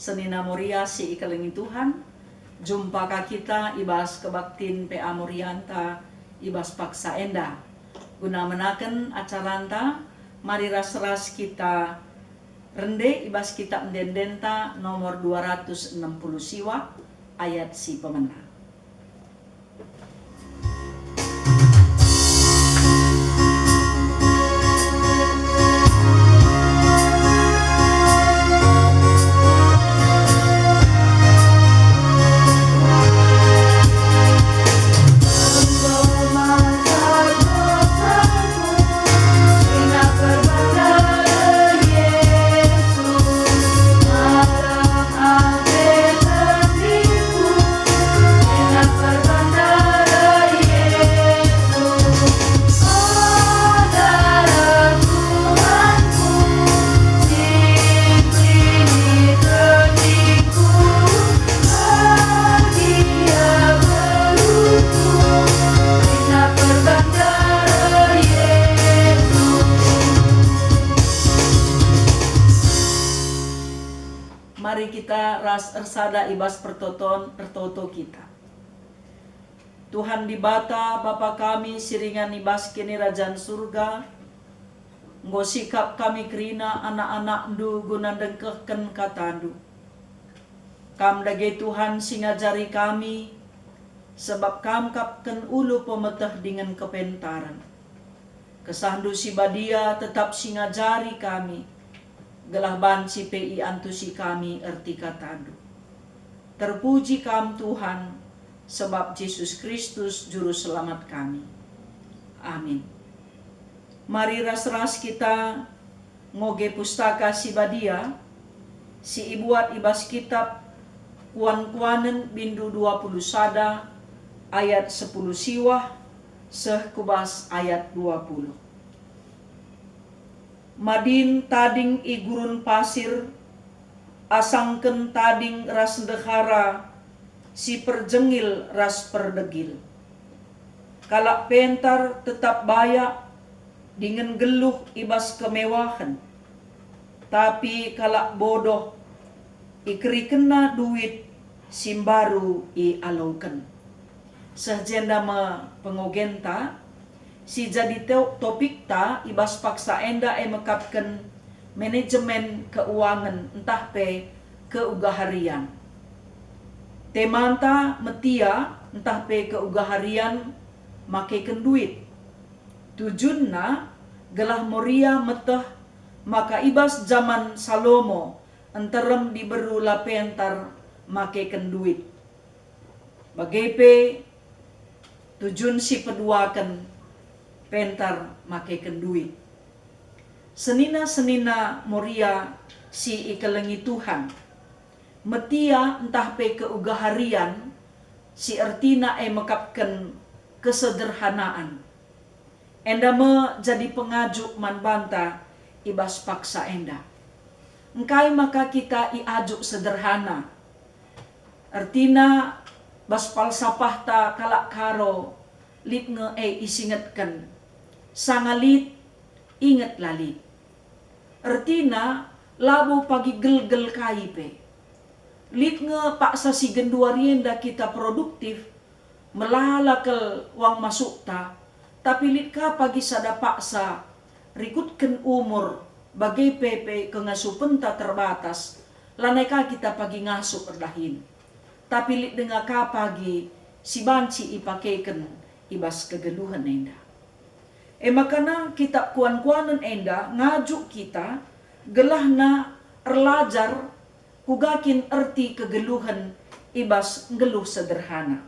Senina Moria si ikalengi Tuhan, jumpa ka kita ibas kebaktin PA Morianta, ibas paksa enda. Guna menaken acaranta, mari ras-ras kita rende ibas kita mendendenta nomor 260 siwa, ayat si pemena. Mari kita ras ersada ibas pertoto kita. Tuhan di bata Bapa kami siringan ibas kini rajaan surga. Nggo sikap kami kerina anak-anak ndu guna dengkehken katandu. Kam dage Tuhan singajari kami sebab kam kapken ulu pemeteh dengan kepentaran. Kesandu si badia tetap singajari kami. Gelah banci PI antusi kami erti katandu. Terpuji kam Tuhan, sebab Yesus Kristus juru selamat kami. Amin. Mari ras-ras kita ngoge pustaka si badia, si ibuat ibas kitab kuan-kuanen bindu 20 sada, ayat 10 siwah, seh kubas ayat 20. Madin tading igurun pasir, asangken tading ras dehara, si perjengil ras perdegil. Kalak pentar tetap bayak, dengan geluh ibas kemewahan. Tapi kalak bodoh, ikri kena duit, simbaru i alauken. Sehjenda me pengogenta, si jadi topik ta ibas paksa enda mekapken manajemen keuangan entah pe keugaharian. Temanta metia entah pe keugaharian makeken duit. Tujunna gelah Moria meteh maka ibas zaman Salomo enterem diberu lapentar makeken duit. Bagepe tujun si peduaken pentar makeken duit. Senina Moria si ikelengi Tuhan. Metia entah pe keugaharian si ertina mekapken kesederhanaan. Enda me jadi pengajuk manbanta ibas paksa enda. Engkai maka kita iajuk sederhana. Ertina bas falsafah ta kalak karo lit nge isingetken. Sangalit inget lalit. Ertina labo pagi gel-gel kaipe. Lit nge paksa si genduarienda kita produktif melalakal wang masuk ta. Tapi lit ka pagi sada paksa rikutken umur bagai pepe kengasupenta terbatas. Laneka kita pagi ngasuk erdahin. Tapi lit denga ka pagi si banci ipakeken ibas kegeluhan enda. Makana kitab kuan-kuanan enda ngajuk kita gelahna erlajar kugakin erti kegeluhan ibas ngeluh sederhana.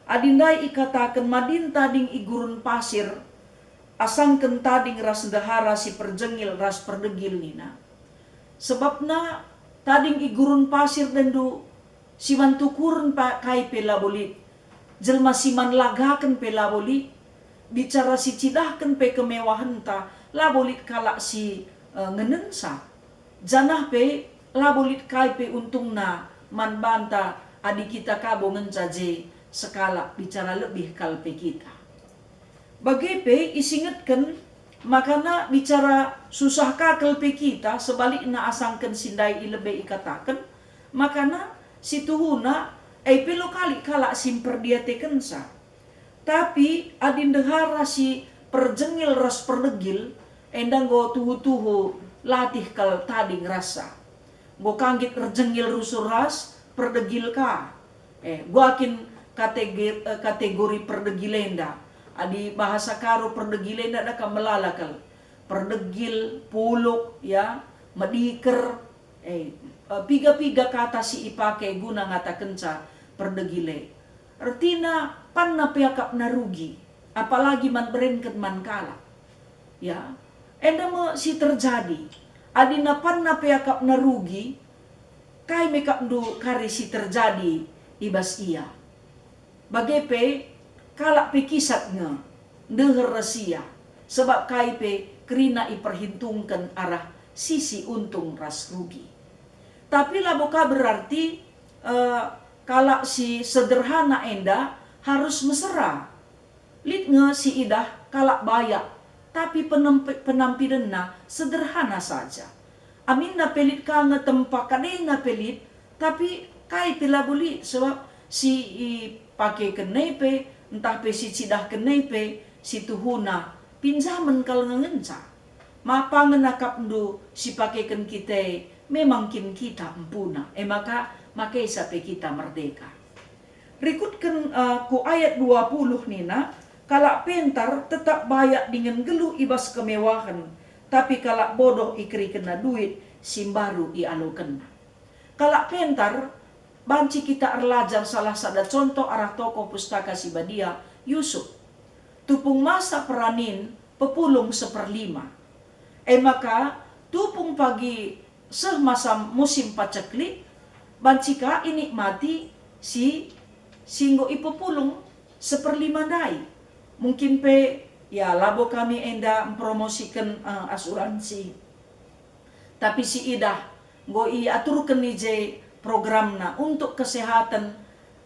Adindai ikatakan madin tading igurun pasir asangken tading ras dahara si perjengil ras perdegil nina. Sebabna tading igurun pasir dendu siman tukurun kai pela bolit. Jelma siman lagaken pela bolit. Bicara si cidahken pe kemewahan ta labolit kalak si ngenensa. Janah pe labolit kai pe untungna man banta adi kita kabo ngencaje sekala bicara lebih kalpe kita. Bagepe isingetken makana bicara susah kakel pe kita sebalikna asangken sindai ilebe ikataken Makana si tuhuna pelo kali kala simper dia tekensa. Tapi adin dehara si perjengil ras perdegil endang go tuhu-tuhu latih kal tading rasa. Go kanggit rejengil rusuras perdegil ka. Gua akin kategori perdegilenda. Adi bahasa karo perdegilenda daka melalakal. Perdegil, puluk, ya, mediker, piga-piga kata si ipake guna ngata kenca perdegile. Artina pan na piakap na rugi, apalagi man berenket man kala. Ya, endama si terjadi. Adina pan na piakap na rugi, kai mekap du kari si terjadi ibas ia. Bagepe kalak pe kisat nga deher rasia sebab kai pe kerina iperhitungkan arah sisi untung ras rugi. Tapi laboka berarti kalak si sederhana enda harus mesra. Lit nge si idah kalak bayak tapi penampilanna sederhana saja. Amin na pelit ka nge tempa kadai na pelit tapi kai pila buli sebab si pakai kenepe entah pe si cidah kenepe si tuhuna pinjaman kal ngenca. Mapa ngenakap ndu si pakaikan kita memang kin kita empuna. Maka makai sampai kita merdeka. Rikutkan ku ayat 20 nina, kalak pentar tetap bayak dengan geluh ibas kemewahan, tapi kalak bodoh ikri kena duit simbaru ialo kena. Kalak pentar banci kita erlajar salah sada contoh arah tokoh pustaka si Badia Yusuf. Tupung masa peranin pepulung 1/5. Maka tupung pagi semasa musim paceklik bancika inikmati si singgo ipepulung 1/5 dai. Mungkin pe ya labo kami enda mempromosikan asuransi. Tapi si idah go i aturkan je programna untuk kesehatan,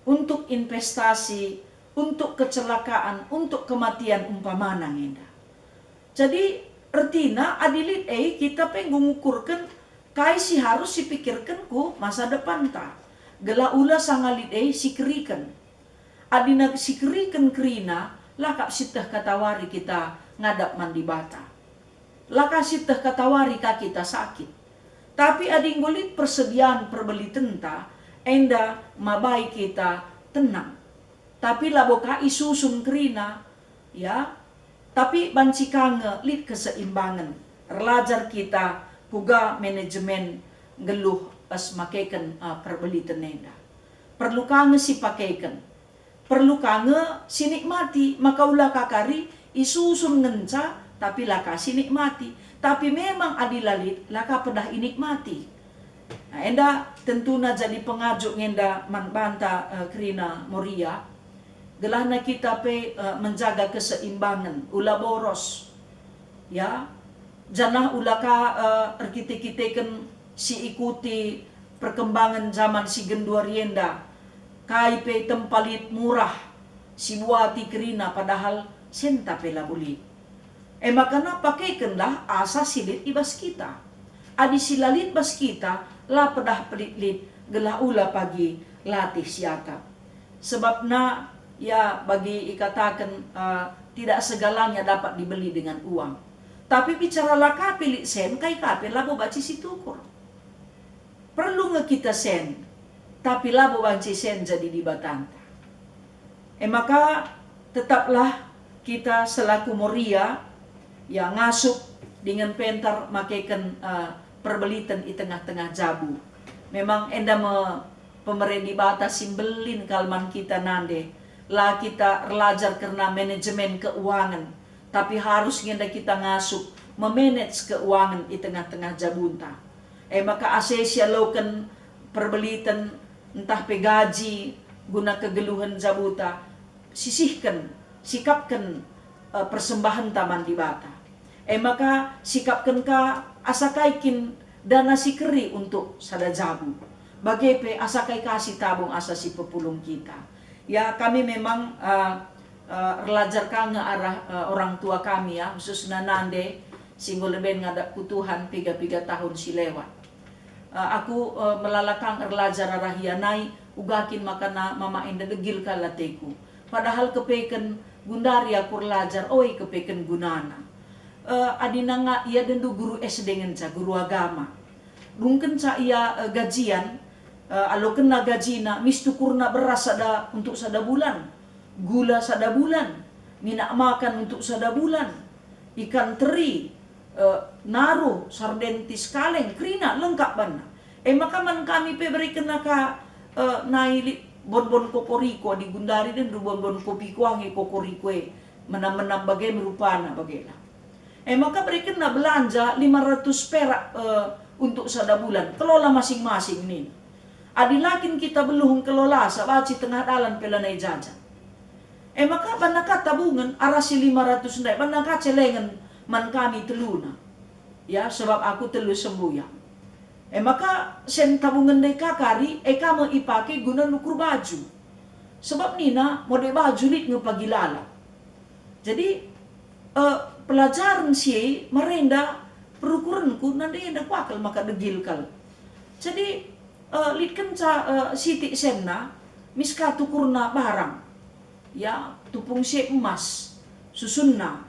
untuk investasi, untuk kecelakaan, untuk kematian umpamana enda. Jadi artinya adilit kita pengen ngukurkan kai si harus dipikirkan ku masa depan ta. Gela ula sangalit sikerikan. Adina sikerikan kerina lakap sitah katawari kita ngadap mandi bata. Laka sitah katawari ka kita sakit. Tapi ading gulit persediaan perbeli tenta enda mabai kita tenang. Tapi laboka isusun kerina ya. Tapi banci kange lit keseimbangan. Relajar kita puga manajemen geluh pas makaikan perbeli tenenda. Perlu kange si pakaikan. Perlu kange sinikmati. Maka ulah kakari isusun ngenca tapi laka sinikmati. Tapi memang adilalit laka pedah inikmati. Nah, enda tentuna jadi pengajuk ngenda manbanta kerina Moria. Gelahna kita pe menjaga keseimbangan, ula boros, ya, janah ulaka kita-kitakan si ikuti perkembangan zaman si genduarienda, kai pe tempalit murah, si buati kerina padahal senta pe labuli. Makana pakaikanlah asa silit ibas kita, adi silalit bas kita, la pedah pelit-lit, gelah ula pagi latih siatap. Sebabna ya bagi ikatakan tidak segalanya dapat dibeli dengan uang. Tapi bicara laka pilik sen, kai kape labo baci si tukur. Perlu nge kita sen, tapi labo baci sen jadi di batanta. Maka tetaplah kita selaku Moria yang ngasup dengan pentar makaikan perbelitan di tengah-tengah jabu. Memang enda pemerintah batas simbelin kalman kita nande. Lah kita belajar karena manajemen keuangan, tapi harus ngenda kita ngasup memanage keuangan di tengah-tengah jabunta. Maka asesia loken perbelitan entah pegaji guna kegeluhan jabuta, sisihkan, sikapkan persembahan taman di bata. Maka sikapkan ka asakaikin dana sikeri untuk sada jabu. Bagepe asakai kasih tabung asa si pepulung kita. Ya kami memang belajar kange arah orang tua kami ya, khususnya nande singgol leben ngadak kutuhan 3 tahun si lewat. aku melalakang erlajar rahianai ugakin makana mama enda degil kalateku. Padahal kepeken gundari aku erlajar oi kepeken gunana. Adina nga ia dendu guru SD ngenca, guru agama. Mungkin sa ia gajian, alo kena gajina, mistukurna beras sada untuk sada bulan, gula sada bulan, minak makan untuk sada bulan, ikan teri, naru, sardentis kaleng, krina, lengkap bana. Makaman kami pe berikan naka naili bon-bon kokoriko di gundari dan bon-bon kopi kuangi kokoriko menam-menam bagai merupana bagailah. Maka berikan na belanja 500 perak untuk sada bulan. Kelola masing-masing nih. Adilakin kita belum kelola sabaci tengah dalan pelanai jajan. Maka banaka tabungan arasi 500 ndai banaka celengan man kami teluna. Ya sebab aku telu sembuya. Maka sen tabungan dai kakari kamu ipake guna nukur baju. Sebab nina mode baju lit ngepagilala. Jadi pelajaran si merenda perukuranku nanti ada wakal maka degil kal. Jadi litkan siti senna miska tukurna barang ya tupung si emas susunna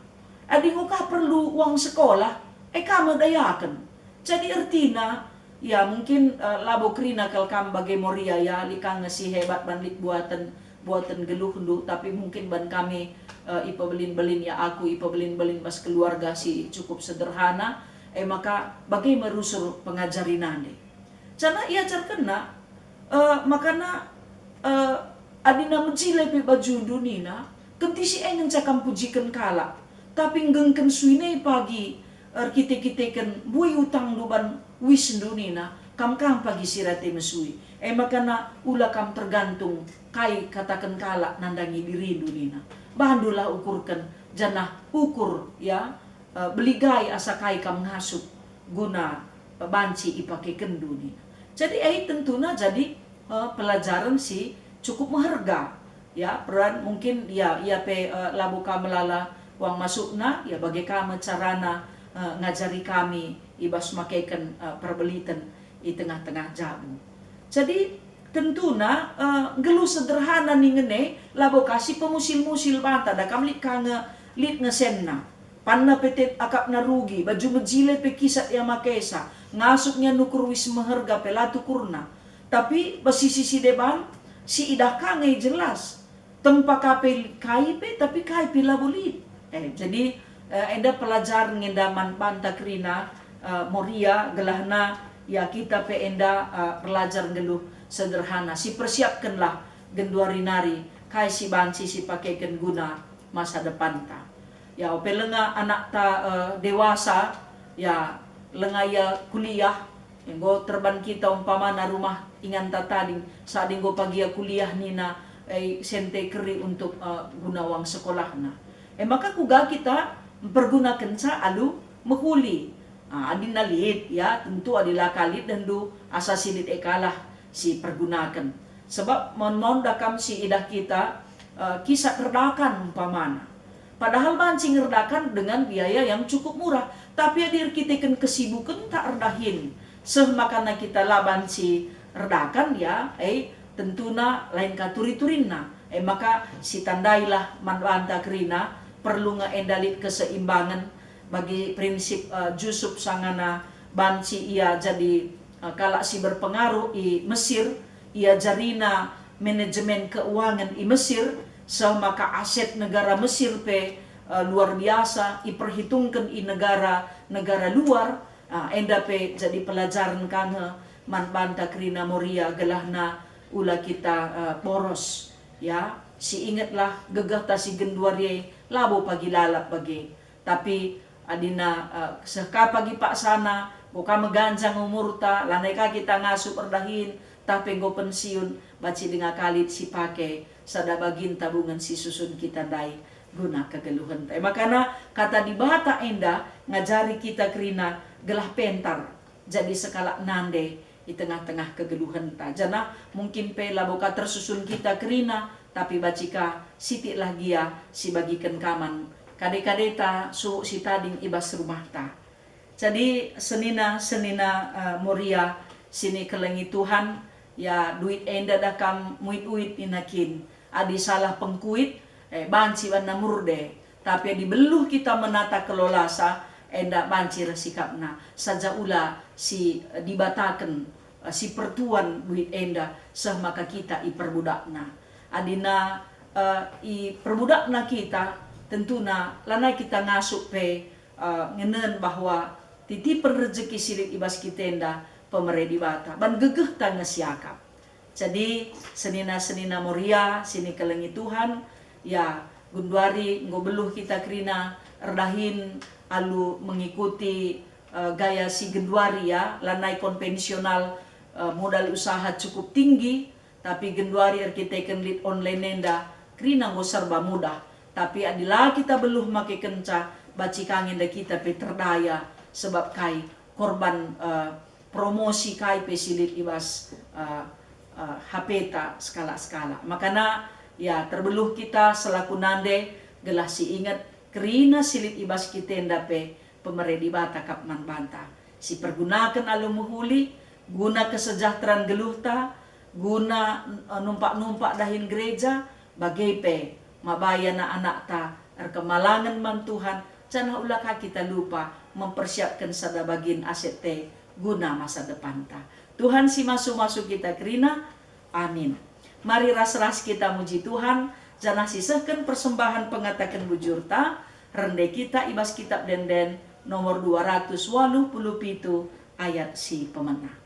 adi nguka perlu uang sekolah kamu dayakan. Jadi artina ya mungkin labo krina kal kam bagai moria ya likang si hebat bandit buatan geluh hundu tapi mungkin ban kami ipa belin-belin ya aku ipa belin-belin pas keluarga si cukup sederhana maka bagai merusur pengajarin nande. Cana ia cerkena makana adina menjile pe baju dunina kentisi engen cakam pujikan kala tapi ngengken suine pagi kita-kitakan bui utang duban wis dunina kam pagi sirate mesui makana ula kam tergantung kai katakan kala nandangi diri dunina bandulah ukurkan janah ukur ya beligai asa kai kam ngasup guna banci ipake kenduni. Jadi tentunya jadi pelajaran si cukup mengharga ya peran mungkin ya pe labu kamelala uang masukna ya bagi kami carana ngajari kami ibas makaikan perbelitan di tengah-tengah jabu. Jadi tentunya gelu sederhana nih ngene labo kasih pemusil-musil banta da kam lit ngesenna panna petet akap na rugi baju mejile pe kisat ya makesa ngasuknya nukur wis meherga pelatu kurna tapi basisi deban si idah kangai jelas tempa kape kaipe tapi kaipe labulit jadi enda pelajaran ngendaman banta krina moria gelahna ya kita pe enda pelajar geluh sederhana si persiapkanlah genduari nari kai si banci si pakaikan guna masa depan ta ya opelenga anak ta dewasa ya lengaya kuliah yang go terban kita umpamana rumah ingan ta tading sading go pagia kuliah nina sente keri untuk guna uang sekolahna maka kuga kita mempergunakan sa alu mehuli adina liit ya tentu adila kalit dan du asa silit ekalah si pergunakan sebab mon dakam si idah kita kisah terdakan umpamana padahal bancing ngerdakan dengan biaya yang cukup murah tapi adir kita kesibukan tak erdahin semakana kita laban si redakan ya tentuna lain katuri-turinna maka si tandailah manwanta krina perlu ngendalit keseimbangan bagi prinsip Jusuf sangana banci ia jadi kalak si berpengaruh i Mesir ia jarina manajemen keuangan i Mesir maka aset negara Mesir pe luar biasa diperhitungkan i negara luar enda pe jadi pelajaran kange man banta krina moria gelahna ula kita poros ya si ingatlah gegah si genduari labo pagi lalap bagi tapi adina seka pagi pak sana buka meganjang umurta lanai ka kita ngasup erdahin tapi go pensiun baci dengan kalit si pake sada bagin tabungan si susun kita dai guna kegeluhan makana kata di bata enda ngajari kita krina gelah pentar jadi sekala nande di tengah-tengah kegeluhan ta jana mungkin pe laboka tersusun kita krina tapi bacika siti lagi ya si bagikan kaman kade-kade ta su si tading ibas rumah ta jadi senina moria sini kelengi Tuhan, ya duit enda dakam muit-uit inakin, adi salah pengkuit, banci wana murde, tapi di beluh kita menata kelolasa, enda banci resikapna, saja ula si dibatakan, si pertuan duit enda, seh maka kita iperbudakna. Adina i perbudakna kita, tentuna lanai kita ngasuk pe ngenen bahwa titipan rezeki silit ibas kitenda pemeredi bata ban gegeh tanga siakap. Jadi senina moria sini kelengi Tuhan ya gunduari ngobeluh kita kerina erdahin alu mengikuti gaya si genduari ya lanai konvensional, modal usaha cukup tinggi, tapi genduari arkiteken lit online nenda kerina ngo serba mudah, tapi adilah kita beluh make kenca baci kangen da kita pe terdaya sebab kai korban promosi kai pe silit ibas hapeta skala-skala. Makana ya terbeluh kita selaku nande gelah si ingat kerina silit ibas kitenda pe pemeredi bata kapman banta. Si pergunakan alu muhuli guna kesejahteraan geluhta, guna numpak-numpak dahin gereja bagai pe mabaya na anak ta kemalangan man Tuhan, jangan ulah kita lupa mempersiapkan sada bagin aset te guna masa depan ta. Tuhan si masuk-masuk kita kerina, amin. Mari ras-ras kita muji Tuhan, jangan sisahkan persembahan pengatakan bujur ta, rende kita ibas kitab denden nomor 287 ayat si pemenang.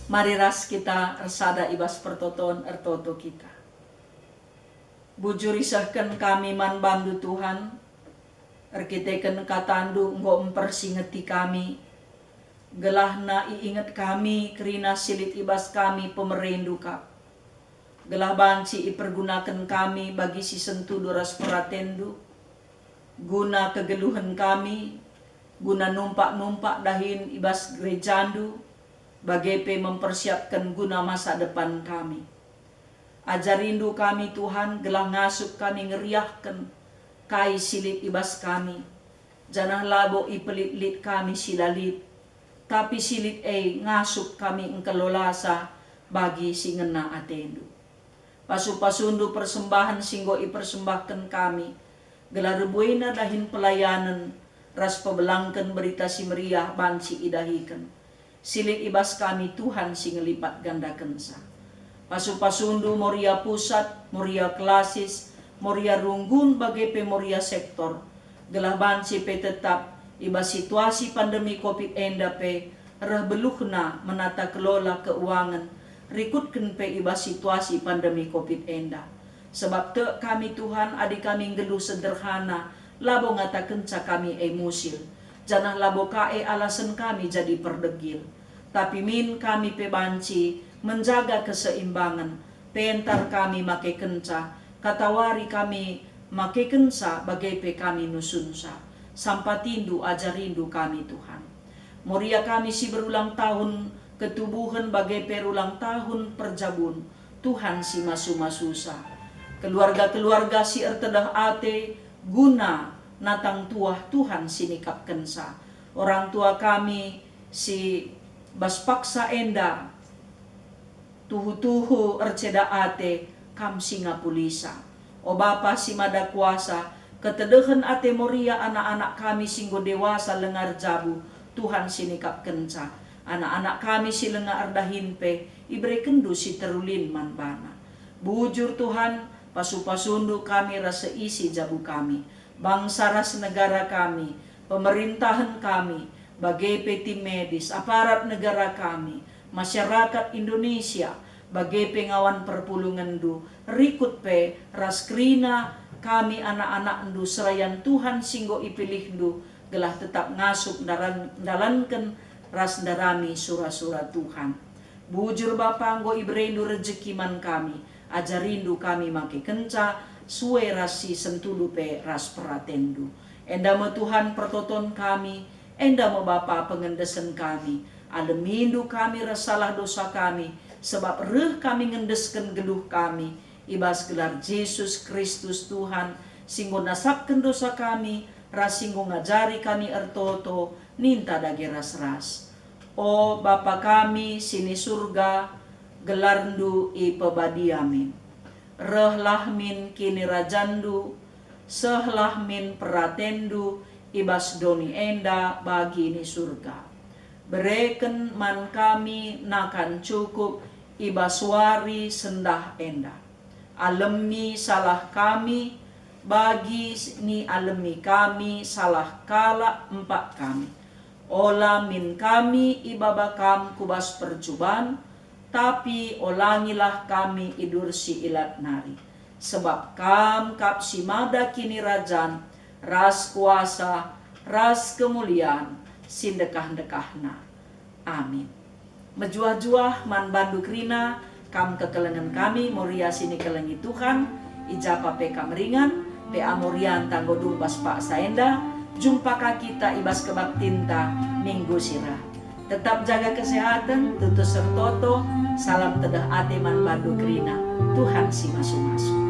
Mari ras kita resada ibas pertoton ertoto kita. Bujur isahkan kami man bandu Tuhan, erkiteken katandu nggo mempersingeti kami, gelahna iingat kami kerina silit ibas kami pemerindu kap. Gelah banci ipergunakan kami bagi si sentu doras peratendu, guna kegeluhan kami, guna numpak-numpak dahin ibas gerejandu, bagai pe mempersiapkan guna masa depan kami. Ajarindu kami Tuhan, gelah ngasup kami ngeriahkan kai silit ibas kami. Janah labo ipelit-lit kami silalit, tapi silit ngasup kami engkelolasa bagi si ngena atendu. Pasu-pasundu persembahan singgo ipersembahkan kami, gelah rebuena dahin pelayanan, ras pebelangkan berita si meriah banci idahikan. Silit ibas kami Tuhan si ngelipat ganda kensa. Pasu-pasundu moria pusat, moria klasis, moria runggun bagai pe moria sektor. Gelah banci pe tetap ibas situasi pandemi COVID enda pe reh beluhna menata kelola keuangan. Rikutkan pe ibas situasi pandemi COVID enda. Sebab te kami Tuhan adik kami geluh sederhana, labo ngata kenca kami musil. Janah labo kae alasan kami jadi perdegil. Tapi min kami pe banci menjaga keseimbangan. Pentar kami make kenca, katawari kami make kenca bagai pe kami nusunsa. Sampatindu ajarindu kami Tuhan. Moria kami si berulang tahun ketubuhan bagai perulang tahun perjabun. Tuhan si masu-masusa. Keluarga-keluarga si ertedah ate guna natang tuah Tuhan sinikap kensa. Orang tua kami si baspaksa enda tuhu-tuhu erceda ate kam singa pulisa. O Bapa si mada kuasa Ketedehan ate moria anak-anak kami singgo dewasa lengar jabu, Tuhan sinikap kenca. Anak-anak kami si lengar ardahin pe, ibre kendu si terulin manbana. Bujur Tuhan, pasu-pasundu kami rasa isi jabu kami. Bangsa ras negara kami, pemerintahan kami, bagai tim medis, aparat negara kami, masyarakat Indonesia, bagai pengawan perpulungan du, rikut pe raskrina kami anak-anak ndu serayan Tuhan singgo ipilih ndu, gelah tetap ngasup dalankan ras darami surah-surah Tuhan. Bujur Bapa nggo ibrendu rejekiman kami, ajarindu kami make kenca, suwe rasi sentulu pe ras peratendu. Enda me Tuhan pertoton kami, enda me Bapa pengendesen kami, alemindu kami resalah dosa kami, sebab reh kami ngendesken geluh kami, ibas gelar Yesus Kristus Tuhan, singgo nasapken dosa kami, rasinggo ngajari kami ertoto, ninta dage ras-ras. O Bapa kami sini surga, gelarndu ipebadiamin. Rehlah min kini rajandu, sehlah min peratendu, ibas doni enda bagi ni surga. Bereken man kami nakan cukup, ibas wari sendah enda. Alemi salah kami, bagi ni alemi kami salah kala empat kami. Ola min kami ibabakam kubas percuban, tapi olangilah kami idur si ilat nari. Sebab kam kap si mada kini rajan, ras kuasa, ras kemuliaan, sindekah-dekahna. Amin. Mejuah-juah man bandu krina, kam kekelengan kami, moria sini kelengi Tuhan, ijapa pe kameringan, pe amorian tanggo dumbas pak saenda, jumpaka kita ibas kebaktinta minggu sirah. Tetap jaga kesehatan, tutus sertoto, salam tedah ate man bandu krina, Tuhan si masuk-masuk.